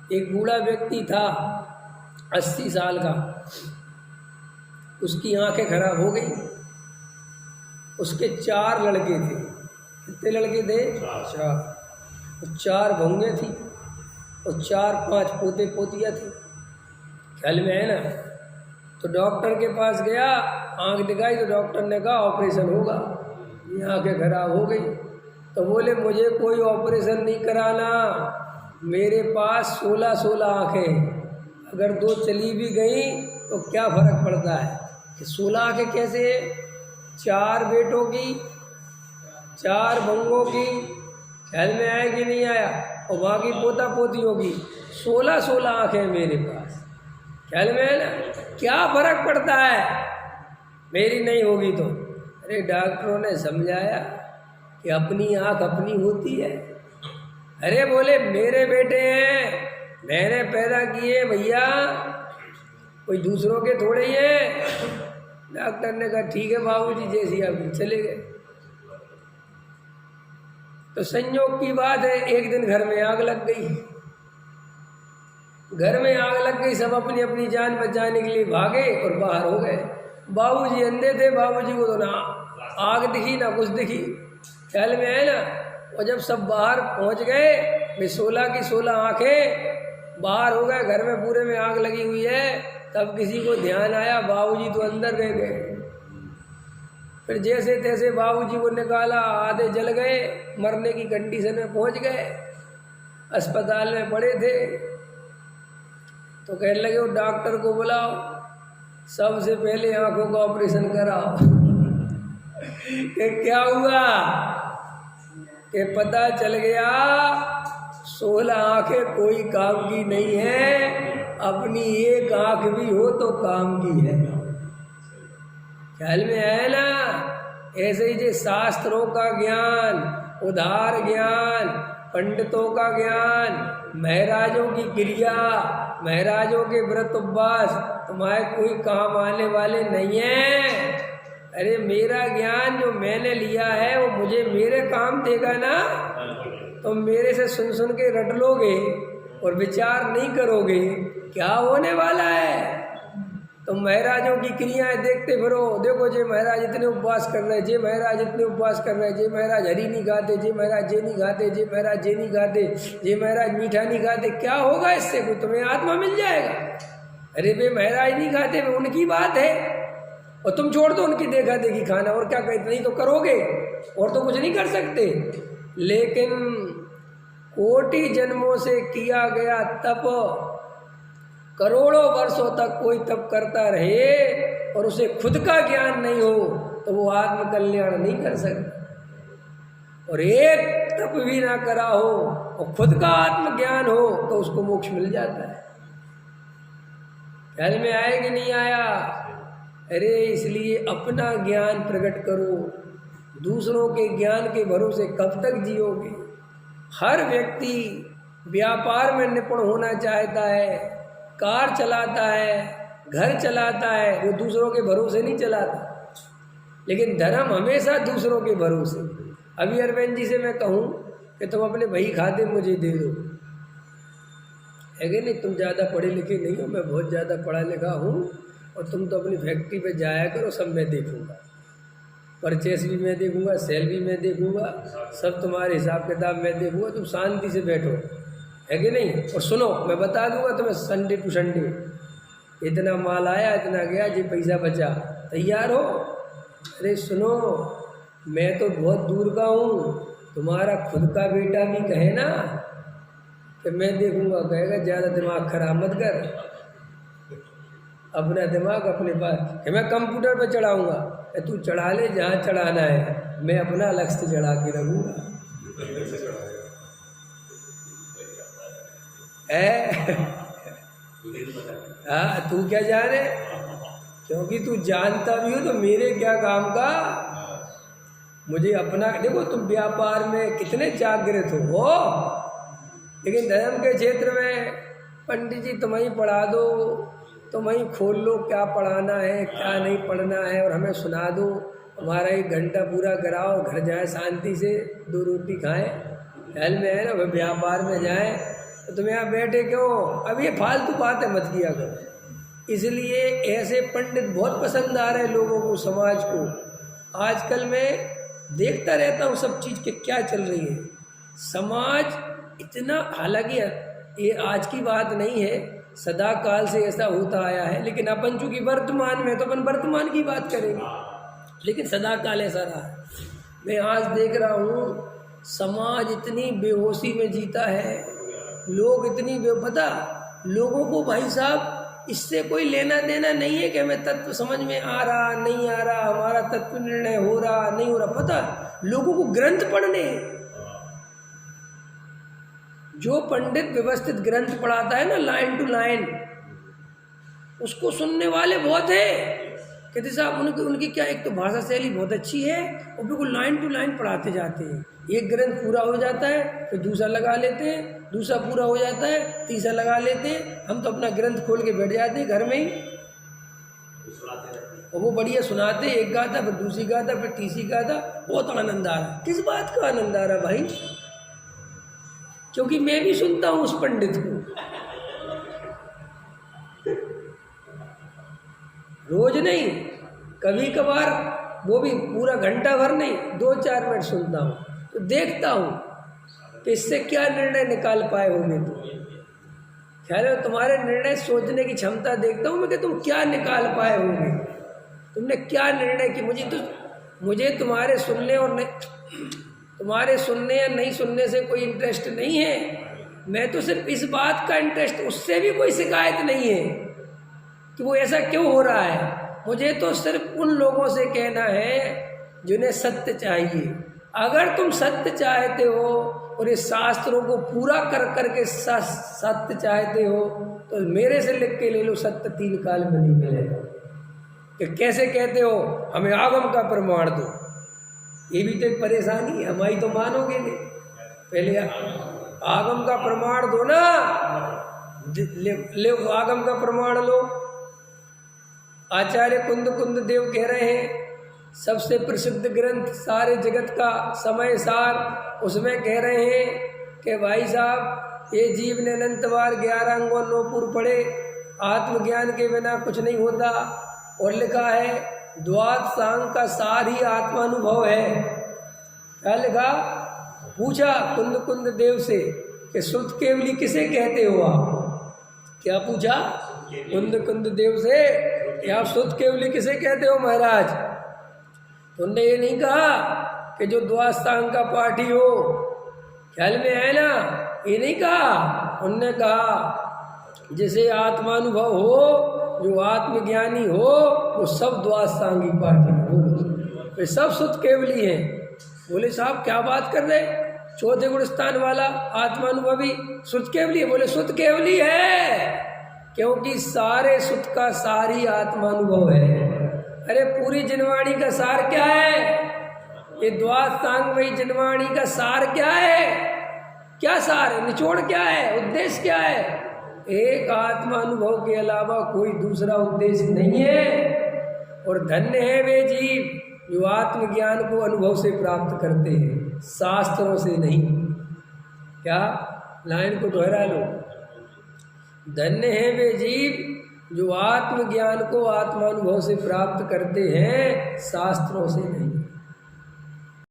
एक बूढ़ा व्यक्ति था 80 साल का, उसकी आंखें खराब हो गई। उसके 4 लड़के थे। कितने लड़के थे? 4। 4 भौंगे थी और 4-5 पोते पोतियाँ थी। ख्याल में है ना? तो डॉक्टर के पास गया, आंख दिखाई तो डॉक्टर ने कहा ऑपरेशन होगा, ये आंखें खराब हो गई। तो बोले मुझे कोई ऑपरेशन नहीं कराना, मेरे पास 16 आंखें हैं, अगर 2 चली भी गई तो क्या फ़र्क पड़ता है कि 16 आंखें कैसे है? 4 बेटों की, 4 बंगों की, ख्याल में आया कि नहीं आया? और बाकी पोता पोतियों की 16 आंखें मेरे पास। ख्याल में है ना? क्या फ़र्क पड़ता है मेरी नहीं होगी तो? अरे डॉक्टरों ने समझाया कि अपनी आँख अपनी होती है। अरे बोले मेरे बेटे हैं, मैंने पैदा किए भैया, कोई दूसरों के थोड़े ही हैं। डॉक्टर ने कहा ठीक है बाबूजी, जैसी आप चले गए। तो संयोग की बात है, एक दिन घर में आग लग गई। घर में आग लग गई, सब अपनी अपनी जान बचाने के लिए भागे और बाहर हो गए। बाबूजी अंधे थे, बाबूजी को तो ना आग दिखी ना कुछ दिखी। ख्याल में है ना? और जब सब बाहर पहुंच गए, वे 16 की 16 आंखें बाहर हो गए, घर में पूरे में आग लगी हुई है। तब किसी को ध्यान आया बाबूजी तो अंदर रह गए। फिर जैसे तैसे बाबूजी को निकाला, आधे जल गए, मरने की कंडीशन में पहुंच गए, अस्पताल में पड़े थे। तो कहने लगे वो डॉक्टर को बुलाओ, सबसे पहले आंखों का ऑपरेशन कराओ। कि क्या हुआ कि पता चल गया 16 आंखें कोई काम की नहीं है, अपनी एक आंख भी हो तो काम की है। ख्याल में है ना? ऐसे ही जो शास्त्रों का ज्ञान, उदार ज्ञान, पंडितों का ज्ञान, महाराजों की क्रिया, महाराजों के व्रत उपवास तुम्हारे कोई काम आने वाले नहीं है। अरे मेरा ज्ञान जो मैंने लिया है वो मुझे मेरे काम देगा ना। तो मेरे से सुन सुन के रट लोगे और विचार नहीं करोगे, क्या होने वाला है? तो महाराजों की क्रियाएं देखते फिरो, देखो जे महाराज इतने उपवास कर रहे, जे महाराज इतने उपवास कर रहे, जे महाराज हरी नहीं खाते, जे महाराज जे नहीं खाते, जे महाराज जे नहीं खाते, जे महाराज मीठा नहीं खाते। क्या होगा इससे? कोई तुम्हें आत्मा मिल जाएगा? अरे वे महाराज नहीं खाते, वे उनकी बात है, और तुम छोड़ दो उनकी देखा देखी खाना, और क्या कहते? नहीं तो करोगे और तो कुछ नहीं कर सकते। लेकिन कोटि जन्मों से किया गया तप, करोड़ों वर्षों तक कोई तप करता रहे और उसे खुद का ज्ञान नहीं हो तो वो आत्म कल्याण नहीं कर सकता। और एक तप भी ना करा हो और खुद का आत्म ज्ञान हो तो उसको मोक्ष मिल जाता है। ख्याल में आया कि नहीं आया? अरे इसलिए अपना ज्ञान प्रकट करो, दूसरों के ज्ञान के भरोसे कब तक जियोगे? हर व्यक्ति व्यापार में निपुण होना चाहता है, कार चलाता है, घर चलाता है, वो दूसरों के भरोसे नहीं चलाता। लेकिन धर्म हमेशा दूसरों के भरोसे। अभी अरविंद जी से मैं कहूँ कि तुम अपने बही खाते मुझे दे दो, है कि नहीं? तुम ज़्यादा पढ़े लिखे नहीं हो, मैं बहुत ज़्यादा पढ़ा लिखा हूँ, और तुम तो अपनी फैक्ट्री पे जाया करो, सब मैं देखूँगा, परचेस भी मैं देखूँगा, सेल भी मैं देखूँगा, सब तुम्हारे हिसाब किताब मैं देखूँगा, तुम शांति से बैठो, है कि नहीं? और सुनो, मैं बता दूंगा तुम्हें संडे टू संडे, इतना माल आया, इतना गया, जी पैसा बचा, तैयार हो? अरे सुनो, मैं तो बहुत दूर का हूँ, तुम्हारा खुद का बेटा भी कहे ना कि मैं देखूंगा, कहेगा ज़्यादा दिमाग खराब मत कर, अपना दिमाग अपने पास कि मैं कंप्यूटर पर चढ़ाऊँगा। तू चढ़ा ले जहाँ चढ़ाना है, मैं अपना लक्ष्य चढ़ा के रखूँगा। हाँ, तू क्या जाने, क्योंकि तू जानता भी हो तो मेरे क्या काम का। मुझे अपना देखो, तुम व्यापार में कितने जागृत हो, लेकिन धर्म के क्षेत्र में पंडित जी तुम ही पढ़ा दो, तुम ही खोल लो क्या पढ़ाना है क्या नहीं पढ़ना है, और हमें सुना दो, हमारा 1 घंटा पूरा कराओ, घर जाए शांति से 2 रोटी खाएं। ख्याल में है ना? वह व्यापार में जाएं तो तुम यहाँ बैठे क्यों? अब ये फालतू बातें मत किया करो। इसलिए ऐसे पंडित बहुत पसंद आ रहे हैं लोगों को, समाज को। आजकल मैं देखता रहता हूँ सब चीज़ के क्या चल रही है। समाज इतना, हालांकि ये आज की बात नहीं है, सदा काल से ऐसा होता आया है, लेकिन अपन चूंकि वर्तमान में, तो अपन वर्तमान की बात करेंगे, लेकिन सदा काल ऐसा रहा है। मैं आज देख रहा हूँ समाज इतनी बेहोशी में जीता है, लोग इतनी पता लोगों को भाई साहब इससे कोई लेना देना नहीं है कि हमें तत्व समझ में आ रहा नहीं आ रहा, हमारा तत्व निर्णय हो रहा नहीं हो रहा। पता लोगों को ग्रंथ पढ़ने, जो पंडित व्यवस्थित ग्रंथ पढ़ाता है ना लाइन टू लाइन, उसको सुनने वाले बहुत है। कहते साहब उनकी क्या, एक तो भाषा शैली बहुत अच्छी है और बिल्कुल लाइन टू लाइन पढ़ाते जाते हैं। एक ग्रंथ पूरा हो जाता है फिर दूसरा लगा लेते हैं, दूसरा पूरा हो जाता है तीसरा लगा लेते हैं। हम तो अपना ग्रंथ खोल के बैठ जाते हैं घर में ही, और वो बढ़िया सुनाते, एक गाता फिर दूसरी गाता फिर तीसरी गाता, बहुत आनंद आ रहा। किस बात का आनंद आ रहा भाई? क्योंकि मैं भी सुनता हूँ उस पंडित को, रोज नहीं, कभी कभार, वो भी पूरा घंटा भर नहीं, 2-4 मिनट सुनता हूँ, तो देखता हूँ कि इससे क्या निर्णय निकाल पाए होंगे। तो ख्याल है तुम्हारे निर्णय सोचने की क्षमता देखता हूँ मैं कि तुम क्या निकाल पाए होंगे, तुमने क्या निर्णय की। मुझे तुम्हारे सुनने और नहीं, तुम्हारे सुनने या नहीं सुनने से कोई इंटरेस्ट नहीं है। मैं तो सिर्फ इस बात का इंटरेस्ट, उससे भी कोई शिकायत नहीं है कि वो ऐसा क्यों हो रहा है। मुझे तो सिर्फ उन लोगों से कहना है जिन्हें सत्य चाहिए। अगर तुम सत्य चाहते हो और इस शास्त्रों को पूरा कर करके सत्य चाहते हो, तो मेरे से लिख के ले लो, सत्य 3 काल में नहीं मिलेगा। कि कैसे कहते हो हमें आगम का प्रमाण दो, ये भी तो एक परेशानी है हमारी, तो मानोगे नहीं। पहले आगम का प्रमाण दो ना, ले आगम का प्रमाण लो। आचार्य कुंद देव कह रहे हैं सबसे प्रसिद्ध ग्रंथ सारे जगत का समय सार, उसमें कह रहे हैं कि भाई साहब ये जीव ने अनंत बार 11 अंगों 9 पूर्व पढ़े, आत्मज्ञान के बिना कुछ नहीं होता। और लिखा है द्वाद सांग का सार ही आत्मानुभव है। क्या लिखा? पूछा कुंद देव से कि श्रुत केवली किसे कहते हो आप? क्या पूछा कुंद देव से कि आप श्रुत केवली किसे कहते हो महाराज? तुमने ये नहीं कहा कि जो द्वादशांग का पाठी हो, ख्याल में है ना, ये नहीं कहा। उनने कहा जिसे आत्मानुभव हो, जो आत्मज्ञानी हो, वो सब द्वादशांगी पाठी हो, वे सब शुद्ध केवली हैं। बोले साहब क्या बात कर रहे, चौथे गुण स्थान वाला आत्मानुभवी शुद्ध केवली है? बोले शुद्ध केवली है क्योंकि सारे शुद्ध का सारी आत्मानुभव है। अरे पूरी जिनवाणी का सार क्या है? ये द्वादशांगमयी जिनवाणी का सार क्या है? क्या सार है? निचोड़ क्या है? उद्देश्य क्या है? एक आत्मानुभव के अलावा कोई दूसरा उद्देश्य नहीं है। और धन्य है वे जीव जो आत्मज्ञान को अनुभव से प्राप्त करते हैं, शास्त्रों से नहीं। क्या लाइन को दोहरा लो, धन्य है वे जीव जो आत्मज्ञान को आत्मानुभव से प्राप्त करते हैं, शास्त्रों से नहीं।